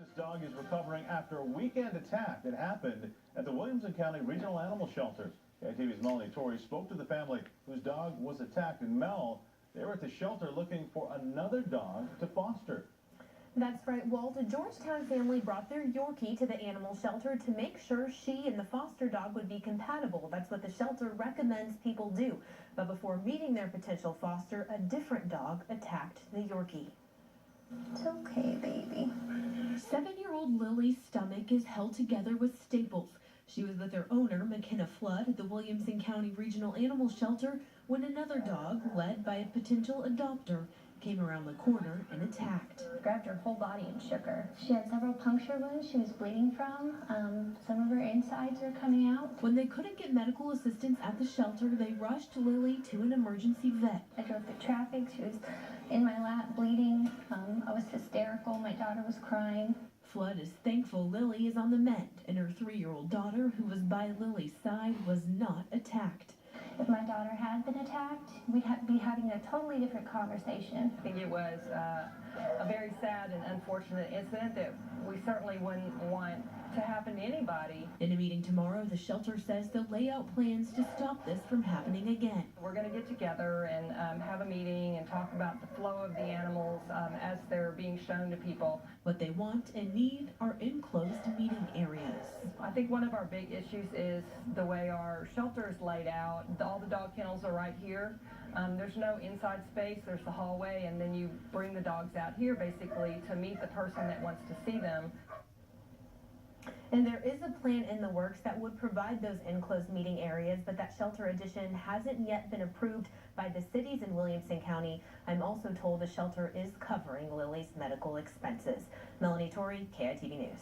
This dog is recovering after a weekend attack that happened at the Williamson County Regional Animal Shelters. KTV's Melanie Torrey spoke to the family whose dog was attacked. And Mel, they were at the shelter looking for another dog to foster. That's right, Walt. A Georgetown family brought their Yorkie to the animal shelter to make sure she and the foster dog would be compatible. That's what the shelter recommends people do. But before meeting their potential foster, a different dog attacked the Yorkie. It's okay, baby. 7-year-old Lillie's stomach is held together with staples. She was with her owner, McKenna Flood, at the Williamson County Regional Animal Shelter when another dog, led by a potential adopter, came around the corner and attacked. Grabbed her whole body and shook her. She had several puncture wounds she was bleeding from. Some of her insides are coming out. When they couldn't get medical assistance at the shelter, they rushed Lillie to an emergency vet. I drove through traffic. She was in my lap bleeding. I was hysterical. My daughter was crying. Flood is thankful Lillie is on the mend, and her 3-year-old daughter, who was by Lillie's side, was not attacked. If my daughter had been attacked, we'd be having a totally different conversation. I think it was a very sad and unfortunate incident that we certainly wouldn't want to happen to anybody. In a meeting tomorrow, the shelter says they'll lay out plans to stop this from happening again. We're going to get together and have a meeting and talk about the flow of the animals as they're being shown to people. What they want and need are enclosed meeting areas. I think one of our big issues is the way our shelter is laid out. All the dog kennels are right here. There's no inside space. There's the hallway, and then you bring the dogs out here basically to meet the person that wants to see them. And there is a plan in the works that would provide those enclosed meeting areas, but that shelter addition hasn't yet been approved by the cities in Williamson County. I'm also told the shelter is covering Lillie's medical expenses. Melanie Torrey, KITV News.